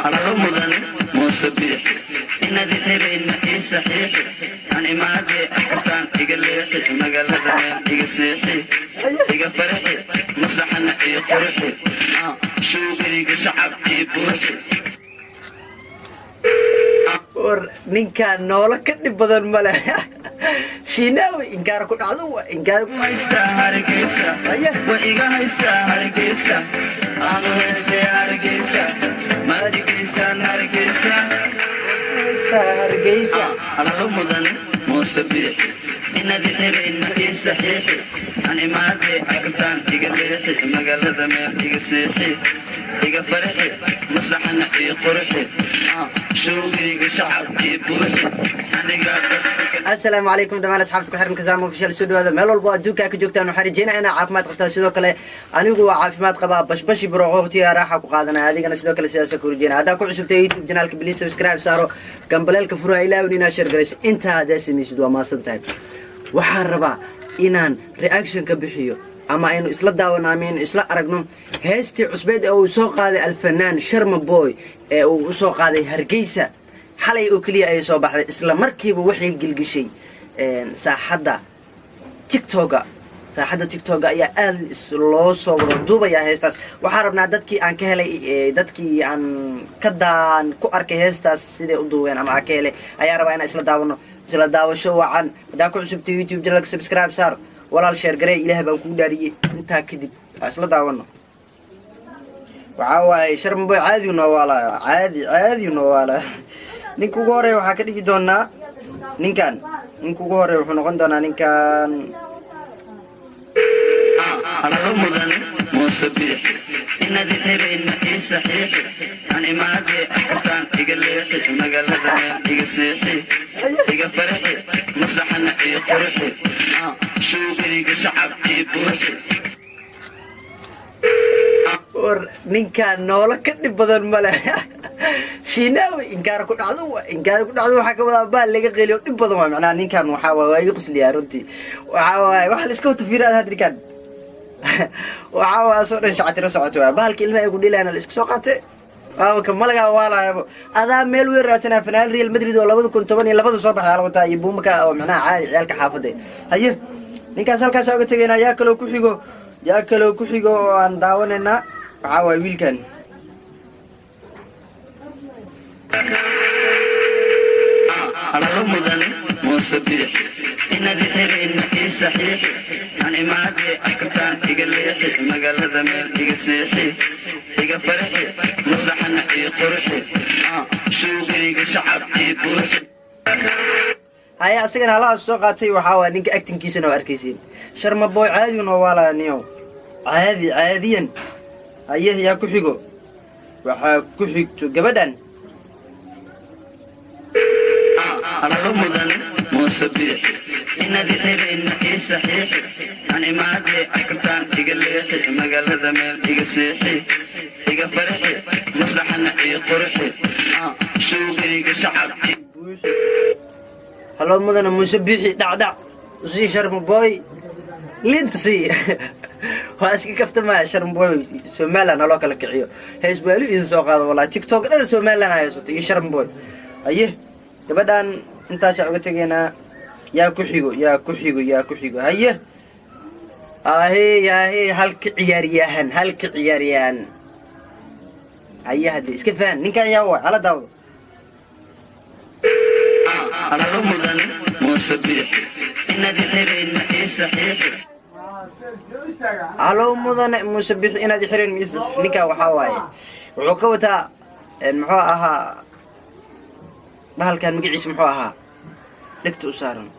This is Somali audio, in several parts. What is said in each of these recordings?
على رمضان مصبيح إن ذي حبين إيه صحيح يعني ما عدي أسكتان إيقليحي مقال هذا إيق سيحي إيق فرحي مصلحنا إيه قرحي شو إيق شعب إيه بوحي ninkaan noola ka dhib badan male shiinaawi inkaar ku dhacdo inkaar ku haysta hargeysa wa iga haysta hargeysa aanu haysta hargeysa maadigeysa hargeysa haysta hargeysa ala ramadan musabbih inadi xireen ee saxiix aan imaade askartaan iga leexi magaalada meel iga seexi iga farxi maslaxana iyo qurxi showgiga shacabkii buuxi aniga السلام عليكم دمان أصحابتك وحرم كزام وفشل سودو هذا ملول بوادوكا كجوكتان وحرجينا أنا عافمات قبتها سيدو كله أنيقو عافمات قبا بش بروغوغتي راحة وقادنا هذه أنا سيدو كله سياسة كورجينا هذا كل عشب تيجي جنالك بليس سبسكرايب صاروا كمبلال كفروها إلى ونينا شير جريس أنت هذا سمي سيدو ما صدقين وحربا إنان رياكشن كبحيو أما إنه إسلا داونا مين إسلا أرقنم هستي عصبيد أو سوق هذا الفنان شرم بوي أو سوق هذا هرقيسة حالي أكلي أي صباح إسلا مركب وحي الجلجشي ساحدة تيك توكا ساحدة تيك توكا يا أهل لوس ودوبا يا هستاس وحاربنا دتكي عن كهلي دتكي عن كدان كأرك هستاس سيد أدوين أما كهلي أيا ربعنا إسلا داونو إسلا داو شو عن داكو عشبتي يوتيوب جلك سبسكرايب صار ولا الشير قري إله بنكون داري أنت كذب إسلا داونو وعاوي شرم بوي عادي ونوالا عادي ونوالا نينكو غوري waxaa ka dhigi doonaa ninkan ninku غوري wuxuu noqon doonaa ninkan على رمضان مصبيح إن ذي حبين إيه صحيح يعني ما عدي أسكتان إيقليحي مقال هذا إيق سيحي إيق فرحي مصلحنا إيه قرحي شو إيق شعب إيه بوحي ninkaan noola ka dhib badan male shiinaawi inkaar ku dhacdo waxa ka wada baal laga qeeliyo dhib badan waa macnaa ninkaan waxa waa igu qosliyaa runtii waxa la iska tafiirad hadrikan waxa soo dhan shacatiro socoto baalka ilmaha ay ku dhilayna la iska soo qaatay ka malaga waalaayaba adaa meel weyn raadsanaa finaal Real Madrid oo 2012 soo baxay wata iyo buumka oo macnaa caadi ciyalka xaafadee haye ninkaas halkaas uga tagaynaa yaa kale ku xigo oo aan daawanayna waxa way wiilkan على رمضان مصبيح إن ذي حبين إيه صحيح يعني ما عدي أسكتان إيقليحي مقال هذا ميل إيق سيحي إيق فرحي مصلحنا إيه قرحي شو إيق شعب إيه بوحي هيا أسيقنا الله السوق عطي وحاوة نينك أكتن كيسنا وأركيسين شرم بوي عادي ونوالا نيو عاديا هيا يا كحيقو وحا كحيقتو قبدا على رمضان مصبيح إن ذي حبين إيه صحيح يعني ما عدي أسكتان إيقليحي مقال هذا ميل إيق سيحي إيق فرحي مصلحنا إيه قرحي شو إيق شعب هلو مدن مسبيحي دع وسي شرم بوي لينتسي واسكي كفت ما شرم بوي سومالنا لو كلا كعيو هيس بالو إن سو قاد والله تيك توك دل سومالنا هيسوت إي شرم بوي أيه gabadhan intaas uga tagayna yaa ku xigo haye halka ciyaaryahan haye hadii iska faan ninkan yaa waa hala daawdo على رمضان مصبيح إن ذي حبين إيه صحيح على رمضان مصبيح إن ذي حبين ninka waxa waaye wuxuu ka wataa muxuu ahaa bahalkan magaciisa muxuu ahaa dhigta u saaran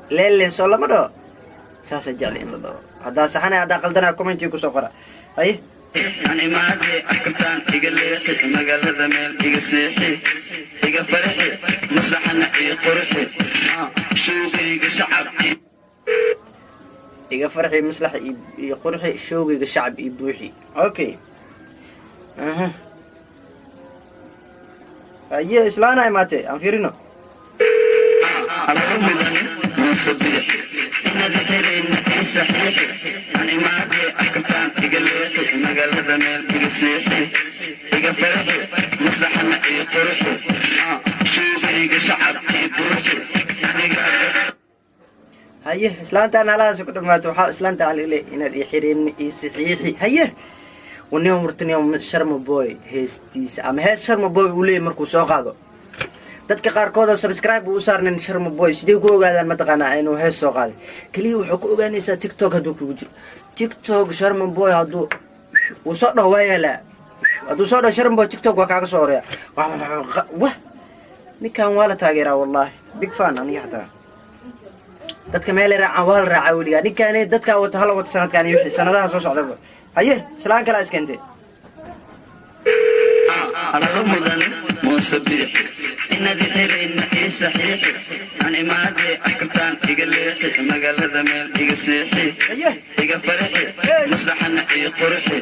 leen soo lama dhaho saasa jecel in la dhaho haddaa saxanay haddaa qaldanaa commenti ku soo qora haye يعني ما عدي أسكتان إيقليحي مقال هذا ميل إيق سيحي إيق فرحي مصلحنا إيه قرحي شو إيق شعب iga farxi maslax iyo qurxi shoogiga shacab iyo buuxi okay aye islaana imaatay aan fiirino على رمضان مصبيح إن ذي haye islaantaan halahaas ku dhamaato waxaa islaanta aan ile inaad ii xiriin ii saxiixi haye ونيوم مرتنيوم شرم بوي هيستيس أما هيس شرم بوي ولي مركو سوقادو dadka qaarkood oo subscribe u saarneen sharma boy sidii ku ogaadaan ma taqaanaa inuu hees soo qaaday kaliya wuxuu ku ogaanaysaa tiktok haduu kugu jiro tiktok sharma boy haduu uu soo dhawaayala haduu soo dhaw sharma boy tiktok waa kaaga soo horeeya wah ninkan waa la taageeraa wallahi big fan aniga xataa dadka meel raacan waa la raacay waliga ninkan dadka wata hal wata sanadkan iyo sanadaha soo socda haye islaan kala iskentay على رمضان مصبيح إن ذي حرين إيه صحيح أنا ما أدري أسكتان إيجاليحي مقال هذا ميل إيجاسيحي إيجا فرحي مصلحنا إيه قرحي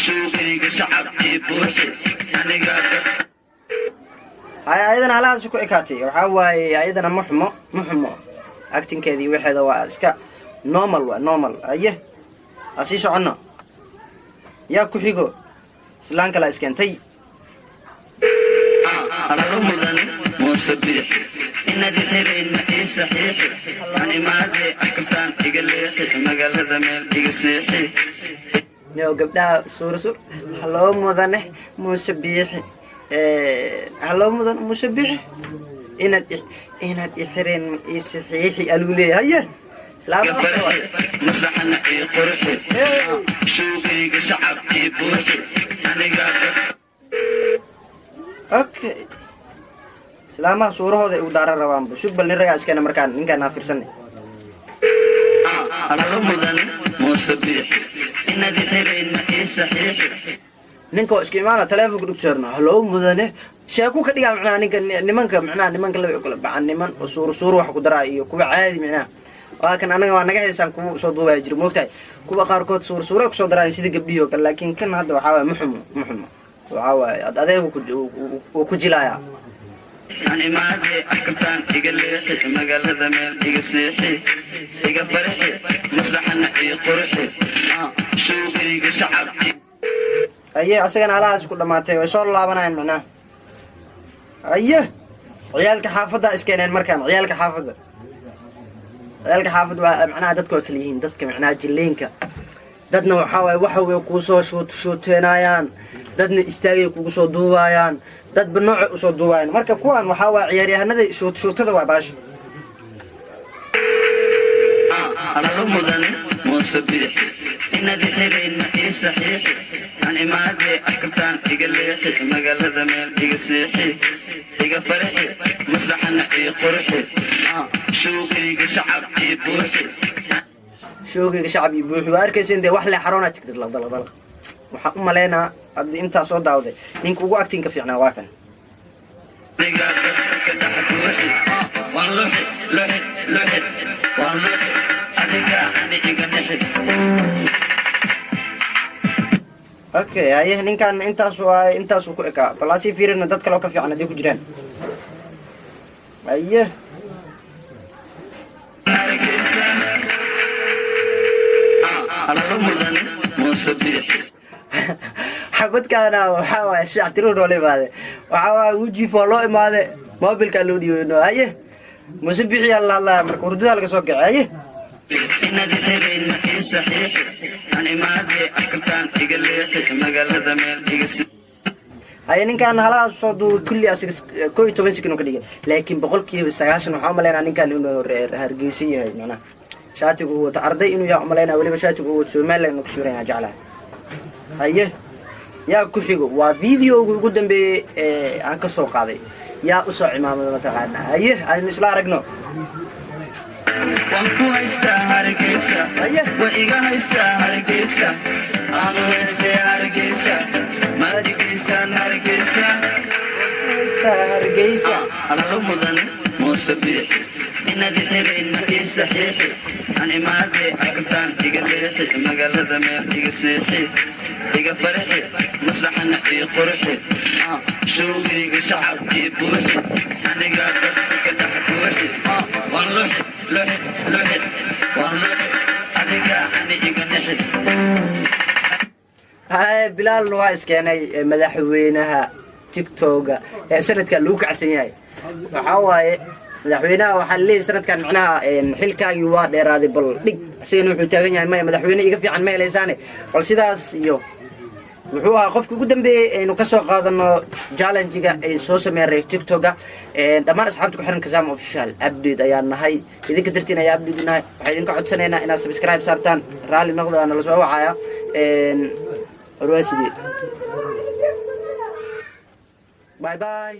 شوف إيجا شعب إيه بوحي أنا قاعد هاي أيضا على سكو إكاتي وحاوي أيضا محمو أكتين كذي واحد واسكا نورمال أيه أسيسو عنا يا كوحيغو سلان كلا اسكنتي على رمضان مصبيح إن ذي حرين إيه صحيح أنا ما أدري أسكتان إيجاليحي مقال هذا ميل إيجاسيحي نيو قبلها سور هلو مدنه مصبيح هلو مدن مصبيح إن ذي حرين إيه صحيح قالوا لي هيا سلام مصلحنا إيه قرحي شوقي شعب إيه بوحي أنا قاعد اوكي سلامة صوره هذا ودار الروان شوف بالنرجع اسكان مركان إن كان نافرسني على رمضان مصبيح إن ذي حرين إيه صحيح نينكو اسكي معنا تلفون دكتورنا هلو مدنه شاكو كدغا معنا نينكا نيمانكا لا يقول بعن نيمان صور wax ku daraa iyo kuwa caadi macna laakiin anaga waa naga xiisaan ku soo duubay jir moogtay kuwa qaarkood suur ku soo daraan sida gabdhiyo kale laakiin kan hadda waxa waa muxum waxa waa adeegu ku jilaaya أنا ما أدري أسكتان إيجاليحي مقال هذا ميل إيجاسيحي إيجا فرحي مصلحنا إيه قرحي شوقي إيجا شعب aye asagana halahaas ku dhamaatay way soo laabanayaan macna aye ciyaalka xaafada iskeeneen markaan ciyaalka xaafada waa macna dadku kala yihiin dadka macna jileenka dadna waxa way ku soo shooteenayaan dadna istaagay kugu soo duubayaan dad banooc u soo duubayaan marka kuwan waxa waa ciyaaryahanada shootada waa baash على رمضان مصبيح إن ذي حرين إيه صحيح أنا ما أدري أسكتان إيجاليحي مقال هذا ميل إيجاسيحي إيجا فرحي مصلحنا إيه قرحي شوقي إيجا شعب إيه بوحي شوقي شعبي بوحي واركيسين دي wax la xaroona tigtid la dalbal waxa u maleena ad inta soo daawday ninka ugu acting ka fiicnaa waa kan okay aye ninkan intaas ku eka balaasi fiirina dad kale oo ka fiican hadii ku jiraan aye على رمضان مصبيح xabadkaana waxa waa shactiro noole baade waxa waa uji follow imaade mobilka loo dhiibo haye musabixi allah marka hurdada laga soo gacay haye إن ذي حرين إيه صحيح أنا ما أدري أسكتان إيجاليحي مقال هذا ميل إيجاسيحي haye ninkan halaha soo duur kulli asiga 12 second ka dhigay laakiin boqolkiiba 90 waxa maleena ninkan inuu hargeysa yahay macna shaatigu wada arday inuu yaa maleena waliba shaatigu wada Soomaaliland inuu ku suuraya jacla haye yaa ku xigo waa video ugu dambeeyay aan ka soo qaaday yaa u soo cimaamada ma taqaana haye aynu isla aragno waan ku haystaa hargeysa waa iga haystaa hargeysa aanu haystaa hargeysa madigeysan hargeysa على رمضان مصبيح إن ذي حرين إيه صحيح أنا ما أدري أسكتان إيجاليحي مقال هذا ميل إيجاسيحي إيجا فرحي مصلحنا إيه قرحي شوقي إيجا شعب إيه بوحي أنا قاعد كده بوحي واللوحي لوحي والله أنا قاعد إيجا نحي هاي بلال waa iskeenay madaxweynaha TikTok ee sanadka lagu kacsan yahay waxa waaye madaxweynaha waxaa leeyahay sanadkan macnaha xilkaagii waa dheeraaday bal dhig asigana wuxuu taagan yahay maya madaxweyne iga fiican ma helaysaane bal sidaas iyo wuxuu ahaa qofka ugu dambeeyey aynu ka soo qaadano challenge-ga ay soo sameeyeen reer tiktok-ga dhammaan asxaabta ku xiran Kazama official update ayaan nahay idinka dartiin ayaa update nahay waxaan idinka codsanaynaa inaad subscribe saartaan raali noqdo aan la soo wacaya warwaasidii bye bye